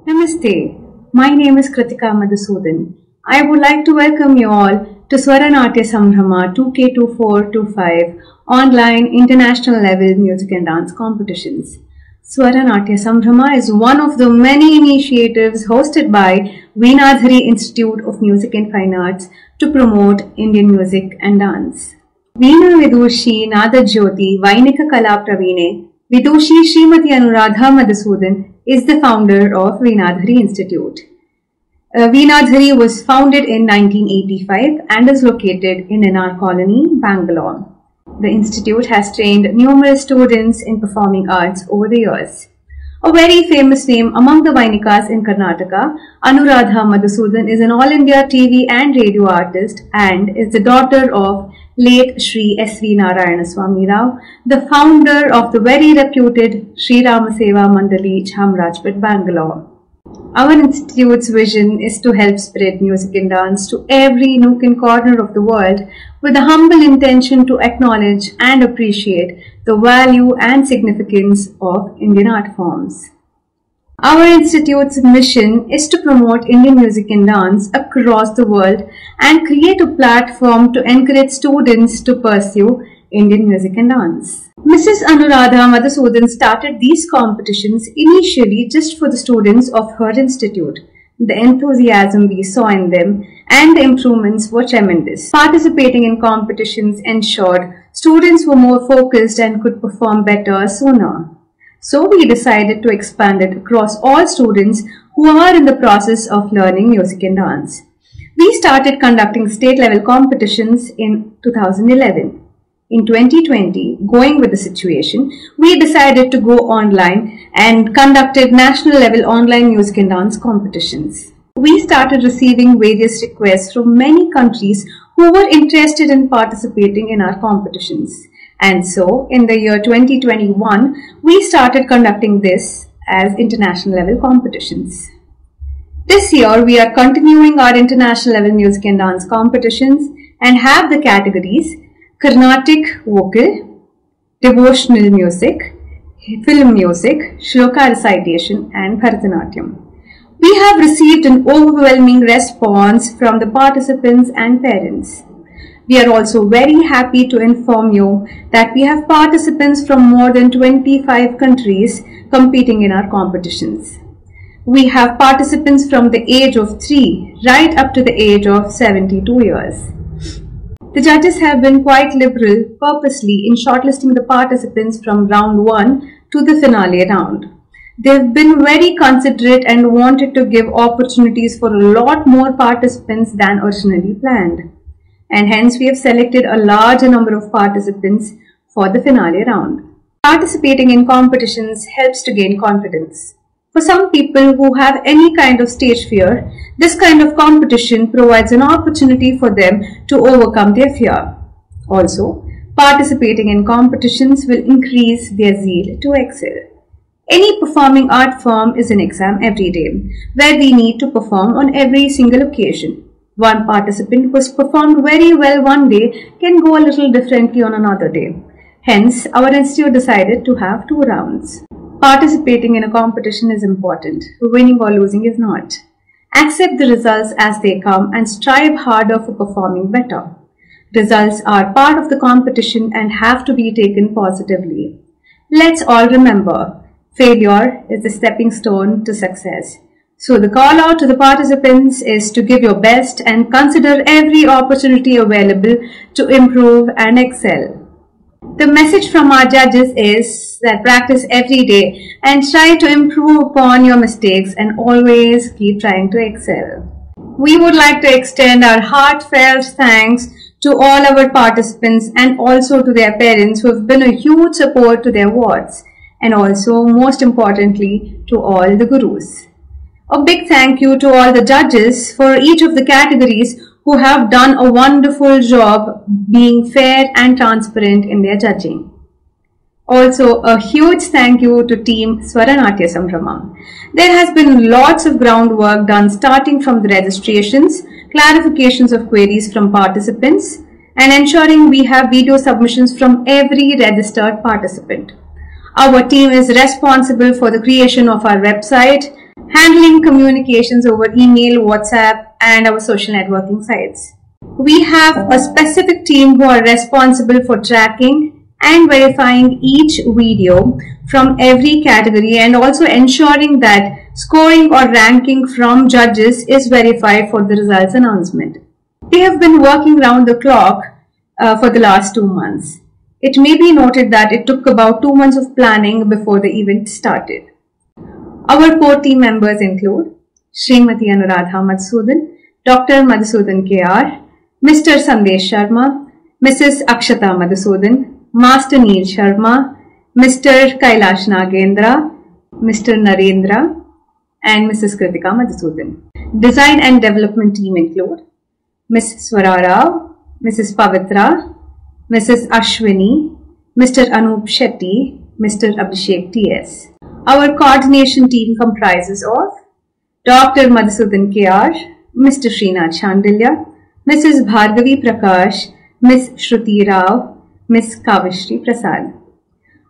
Namaste. My name is Kritika Madhusudan. I would like to welcome you all to Swaranatya Sambhrama 2K2425 online international level music and dance competitions. Swaranatya Sambhrama is one of the many initiatives hosted by Veenadhari Institute of Music and Fine Arts to promote Indian music and dance. Veena Vidushi Nada Jyoti Vainika Kala Pravine Vidushi Srimati Anuradha Madhusudan is the founder of Veenadhari Institute. Veenadhari was founded in 1985 and is located in NR Colony, Bangalore. The institute has trained numerous students in performing arts over the years. A very famous name among the Vainikas in Karnataka, Anuradha Madhusudan is an All India TV and radio artist and is the daughter of late Sri S.V. Narayanaswamy Rao, the founder of the very reputed Sri Ramaseva Mandali, Chamrajpet, Bangalore. Our institute's vision is to help spread music and dance to every nook and corner of the world with a humble intention to acknowledge and appreciate the value and significance of Indian art forms. Our institute's mission is to promote Indian music and dance across the world and create a platform to encourage students to pursue Indian music and dance. Mrs. Anuradha Madhusudan started these competitions initially just for the students of her institute. The enthusiasm we saw in them and the improvements were tremendous. Participating in competitions ensured students were more focused and could perform better sooner. So we decided to expand it across all students who are in the process of learning music and dance. We started conducting state-level competitions in 2011. In 2020, going with the situation, we decided to go online and conducted national-level online music and dance competitions. We started receiving various requests from many countries who were interested in participating in our competitions. And so, in the year 2021, we started conducting this as international-level competitions. This year, we are continuing our international-level music and dance competitions and have the categories Carnatic vocal, devotional music, film music, shloka recitation and Bharatanatyam. We have received an overwhelming response from the participants and parents. We are also very happy to inform you that we have participants from more than 25 countries competing in our competitions. We have participants from the age of 3 right up to the age of 72 years. The judges have been quite liberal purposely in shortlisting the participants from round 1 to the finale round. They have been very considerate and wanted to give opportunities for a lot more participants than originally planned. And hence we have selected a larger number of participants for the finale round. Participating in competitions helps to gain confidence. For some people who have any kind of stage fear, this kind of competition provides an opportunity for them to overcome their fear. Also, participating in competitions will increase their zeal to excel. Any performing art form is an exam every day, where we need to perform on every single occasion. One participant who has performed very well one day can go a little differently on another day. Hence, our institute decided to have 2 rounds. Participating in a competition is important. Winning or losing is not. Accept the results as they come and strive harder for performing better. Results are part of the competition and have to be taken positively. Let's all remember, failure is the stepping stone to success. So the call out to the participants is to give your best and consider every opportunity available to improve and excel. The message from our judges is that practice every day and try to improve upon your mistakes and always keep trying to excel. We would like to extend our heartfelt thanks to all our participants and also to their parents who have been a huge support to their wards, and also most importantly to all the gurus. A big thank you to all the judges for each of the categories who have done a wonderful job being fair and transparent in their judging. Also, a huge thank you to Team Swaranatya Sambhrama. There has been lots of groundwork done starting from the registrations, clarifications of queries from participants, and ensuring we have video submissions from every registered participant. Our team is responsible for the creation of our website, handling communications over email, WhatsApp, and our social networking sites. We have a specific team who are responsible for tracking and verifying each video from every category and also ensuring that scoring or ranking from judges is verified for the results announcement. They have been working round the clock for the last 2 months. It may be noted that it took about 2 months of planning before the event started. Our core team members include Srimati Anuradha Madhusudan, Dr. Madhusudan KR, Mr. Sandesh Sharma, Mrs. Akshata Madhusudan, Master Neil Sharma, Mr. Kailash Nagendra, Mr. Narendra, and Mrs. Kritika Madhusudan. Design and development team include Ms. Swara Rao, Mrs. Pavitra, Mrs. Ashwini, Mr. Anup Shetty, Mr. Abhishek TS. Our coordination team comprises of Dr. Madhusudan KR, Mr. Srinath Chandilya, Mrs. Bhargavi Prakash, Ms. Shruti Rao, Ms. Kavishri Prasad.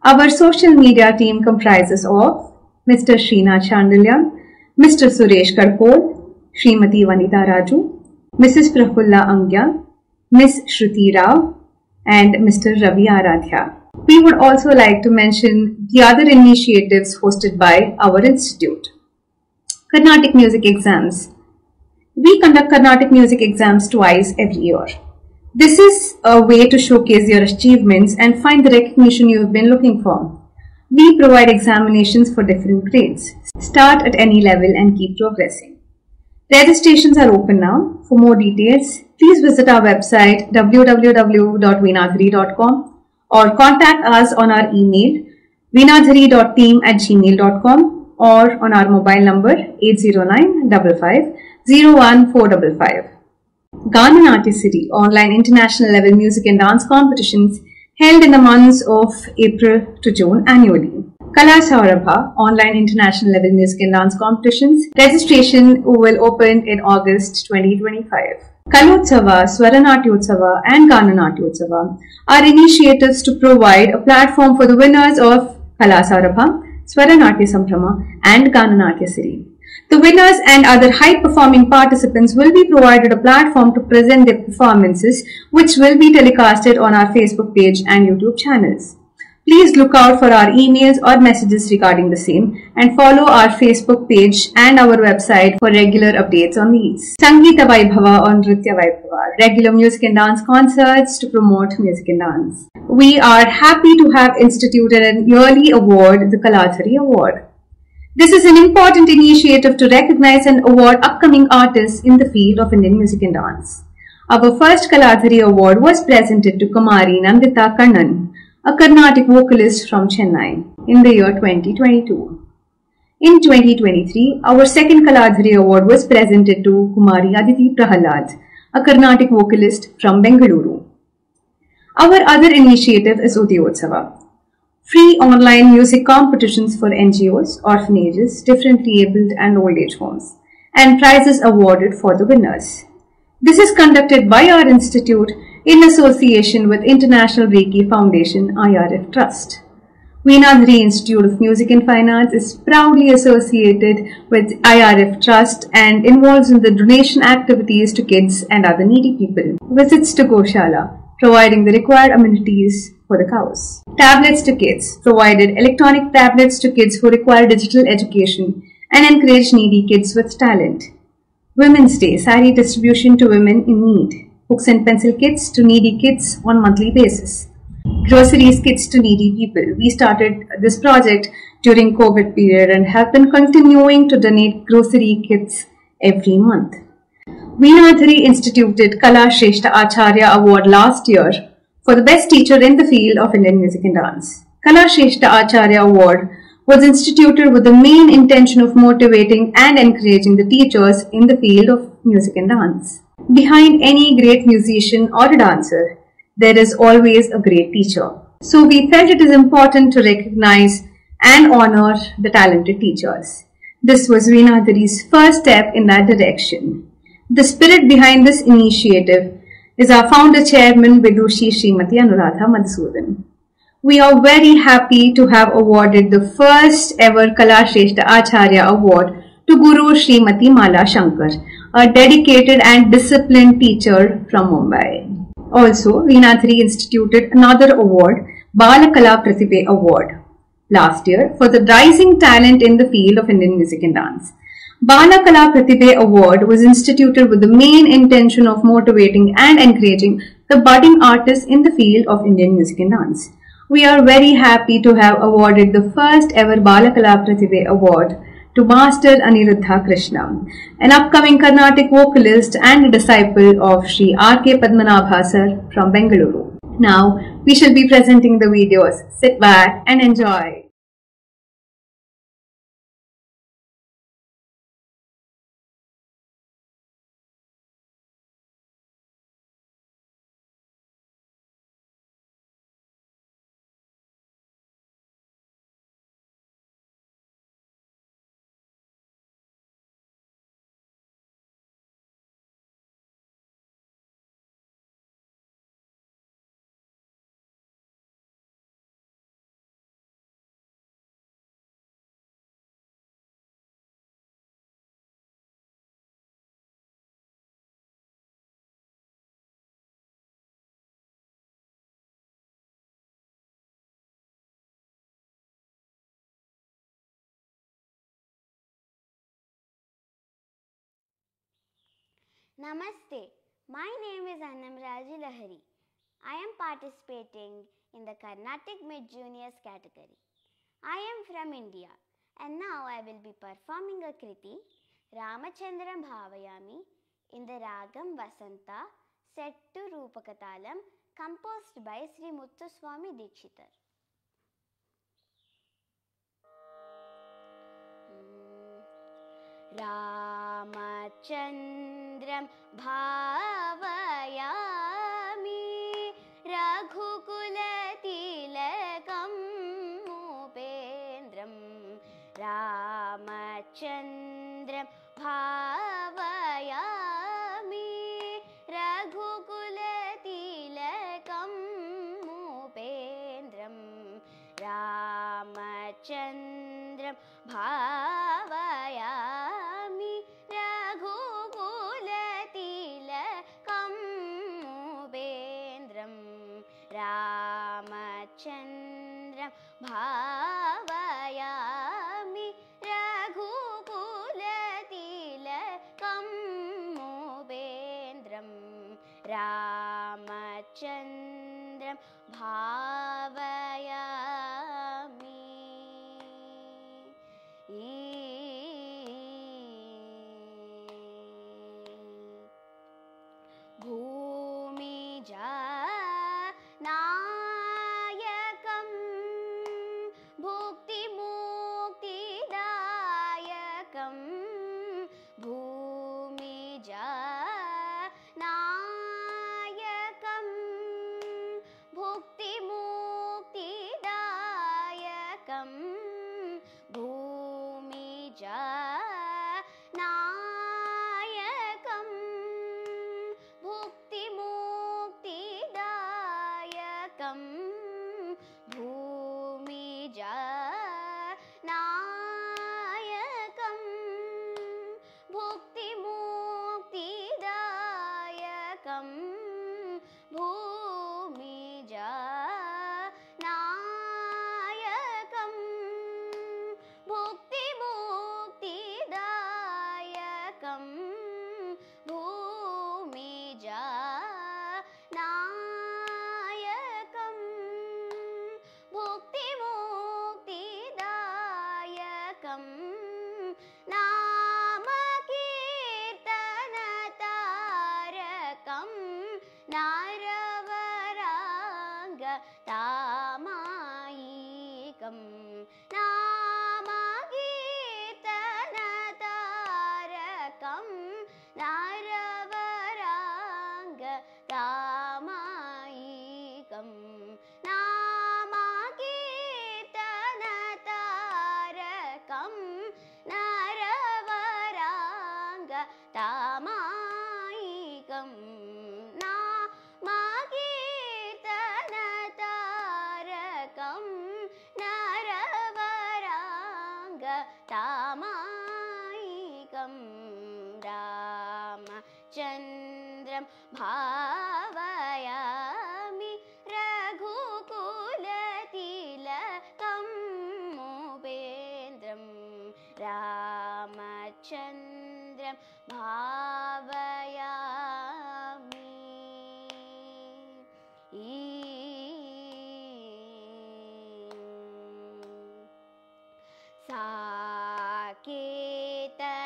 Our social media team comprises of Mr. Srinath Chandilya, Mr. Suresh Karkol, Srimati Vanita Raju, Mrs. Prafulla Angya, Ms. Shruti Rao, and Mr. Ravi Aradhya. We would also like to mention the other initiatives hosted by our institute. Carnatic Music Exams. We conduct Carnatic Music Exams twice every year. This is a way to showcase your achievements and find the recognition you have been looking for. We provide examinations for different grades. Start at any level and keep progressing. Registrations are open now. For more details, please visit our website www.veenadhari.com or contact us on our email veenadhari.team@gmail.com or on our mobile number 80955014555. Gana Natya City online international level music and dance competitions held in the months of April to June annually. Kala Saurabha online international level music and dance competitions. Registration will open in August 2025. Kalotsava, Swaranatyotsava and Gananatyotsava are initiatives to provide a platform for the winners of Kala Saurabha, Swaranatya Sambrama and Gananatya Siri. The winners and other high-performing participants will be provided a platform to present their performances, which will be telecasted on our Facebook page and YouTube channels. Please look out for our emails or messages regarding the same and follow our Facebook page and our website for regular updates on these. Sangeeta Vaibhava or Nritya Vaibhava, regular music and dance concerts to promote music and dance. We are happy to have instituted an yearly award, the Kalathari Award. This is an important initiative to recognize and award upcoming artists in the field of Indian music and dance. Our first Kalathari Award was presented to Kumari Nandita Kannan, a Carnatic vocalist from Chennai, in the year 2022. In 2023, our second Kalathari Award was presented to Kumari Aditi Prahalad, a Carnatic vocalist from Bengaluru. Our other initiative is Udyotsava, free online music competitions for NGOs, orphanages, differently abled and old age homes, and prizes awarded for the winners. This is conducted by our institute in association with International Reiki Foundation IRF Trust. Veenadhari Institute of Music and Fine Arts is proudly associated with IRF Trust and involves in the donation activities to kids and other needy people. Visits to Goshala, providing the required amenities for the cows. Tablets to kids, provided electronic tablets to kids who require digital education and encourage needy kids with talent. Women's Day, saree distribution to women in need. Books and pencil kits to needy kids on monthly basis. Groceries kits to needy people. We started this project during COVID period and have been continuing to donate grocery kits every month. Veenadhari instituted Kala Shrestha Acharya Award last year for the best teacher in the field of Indian music and dance. Kala Shrestha Acharya Award was instituted with the main intention of motivating and encouraging the teachers in the field of music and dance. Behind any great musician or a dancer, there is always a great teacher. So we felt it is important to recognize and honor the talented teachers. This was Veenadhari's first step in that direction. The spirit behind this initiative is our founder chairman Vidushi Srimati Anuradha Madhusudan. We are very happy to have awarded the first ever Kala Shrestha Acharya Award to Guru Srimati Mala Shankar, a dedicated and disciplined teacher from Mumbai. Also, Veenadhari instituted another award, Balakala Pratibhe Award, last year for the rising talent in the field of Indian music and dance. Balakala Pratibhe Award was instituted with the main intention of motivating and encouraging the budding artists in the field of Indian music and dance. We are very happy to have awarded the first ever Balakala Pratibhe Award to Master Aniruddha Krishna, an upcoming Carnatic vocalist and a disciple of Sri R.K. Padmanabha sir from Bengaluru. Now, we shall be presenting the videos. Sit back and enjoy. Namaste. My name is Annamraji Lahari. I am participating in the Carnatic Mid Juniors category. I am from India and now I will be performing a kriti Ramachandram Bhavayami in the Ragam Vasanta set to Rupakatalam composed by Sri Muthuswami Dikshitar. Ramachandram Bhavayami Raghukulatилакам Upendram Ramachandram Bhavayami Raghukulatилакам Upendram Ramachandram Bhavayami Raghukulatилакам Upendram Ramachandram Bhavayami Raghukulatилакам Upendram Ramachandram Bhavayami. Bhumija Nayakam Bhukti Mukti Dayakam Bhumija Nayakam Bhukti Mukti Dayakam Bhumija Nayakam Bhukti Mukti Dayakam Bhumija Nayakam Bhukti Mukti Dayakam Bhumija Nayakam Bhukti Mukti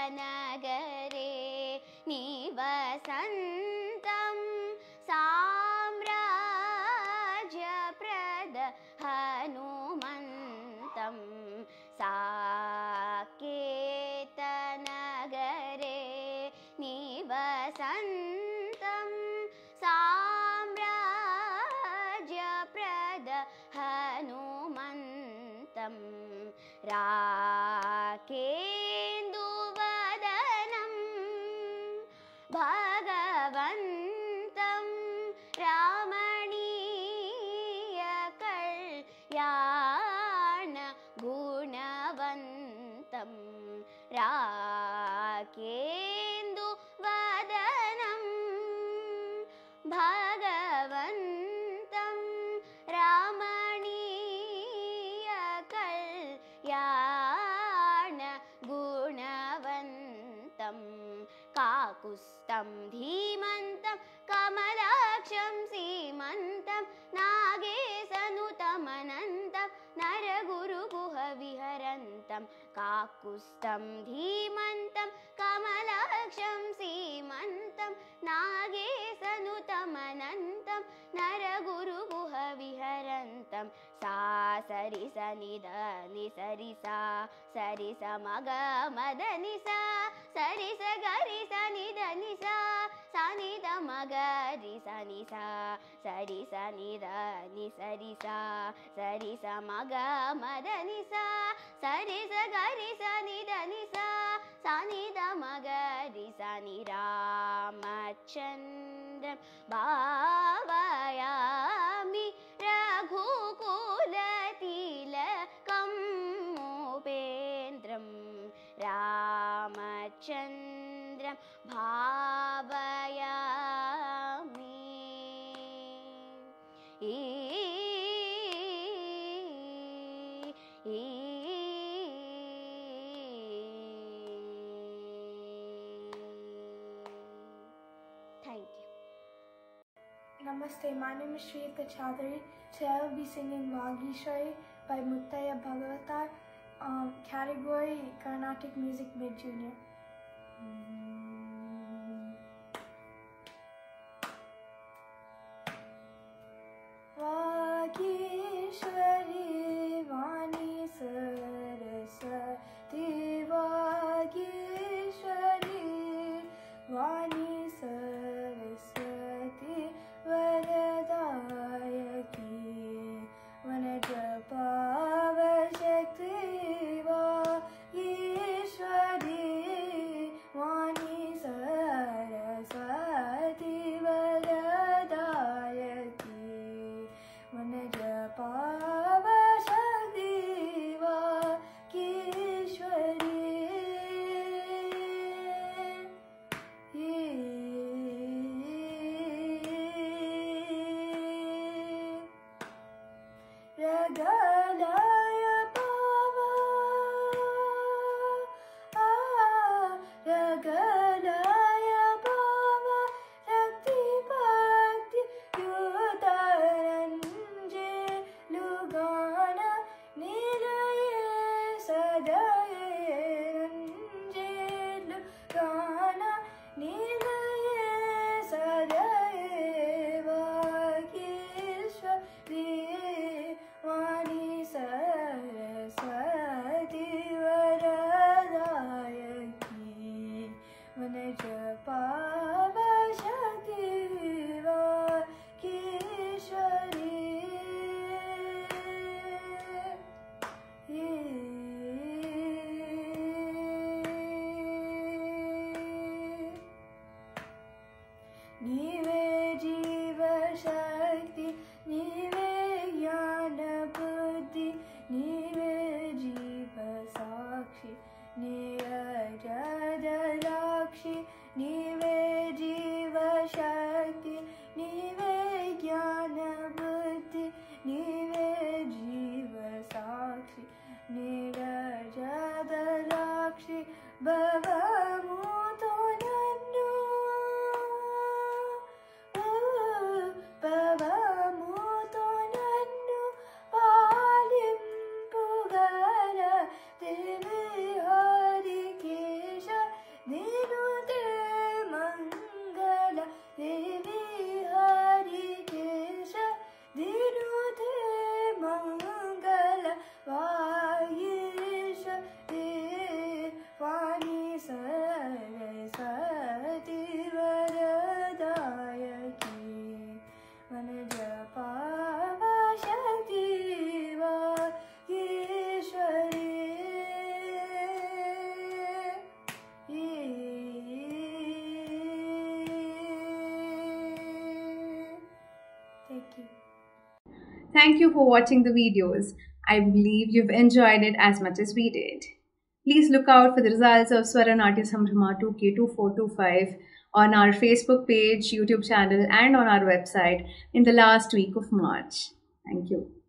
साकेतनगरे निवसन्तं साम्राज्यप्रद हनुमन्तं साकेतनगरे निवसन्तं साम्राज्यप्रद हनुमन्तं राकेन्दुवदनं भगवन्तं रामणीयकल्याण गुणवन्तं राकेन्दुवदनं भगवन्तं रामणीयकल्याण गुणवन्तं काकुस्तं धीमन्तं कमलाक्षं सीमन्तं नागेशनुतमनन्तं नरगुरुगुहविहरन्तं काकुस्तं धीमन्तं कमलाक्षं सीमन्तं नागेशनुतमनन्तं नरगुरुगुहविहरन्तं सा सरिस निद निसरिसा सरिस मग मद निसा सरिस गरिस निद निसा सनिद मग रिस निसा सरिस निद निसरिसा सरिस मग मद निसा सरिस गरिस निद निसा सनिद मग रिस नि रामचन्द्रं भावयामि रघुकुलतिलकं उपेन्द्रं रामचन्द्रं भावयामि Thank you. Namaste, my name is Shrita Chaudhary. Today I will be singing Vagishwari by Muttaya Bhagavatar, category Carnatic Music Mid-Junior. Vagishwari Vani Saraswati Vagishwari Vani Saraswati Varadayaki Vanajapavashakti Vagishwari Vani Saraswati Varadayaki Vanajapavashakti Vagishwari Ragalaya Bhava Ragalaya Bhava Rakti Bhakti Yudaranje Lugana Nilaye Sadaye Ranje Lugana Nilaye Sadaye Vagishwari Vani Saraswati Varadayaki Vanajapavashakti Vagishwari Nive Jiva Shakti Nive Jnana Buddhi Nive Jiva Sakshi Nirajadalakshi Nive Jiva Shakti Nive Jnana Buddhi Nive Jiva Sakshi Nirajadalakshi Bhava Muto Nannu Bhava Muto Nannu Palim Pugara Thank you for watching the videos. I believe you've enjoyed it as much as we did. Please look out for the results of Swaranatya Sambhrama 2K2425 on our Facebook page, YouTube channel, and on our website in the last week of March. Thank you.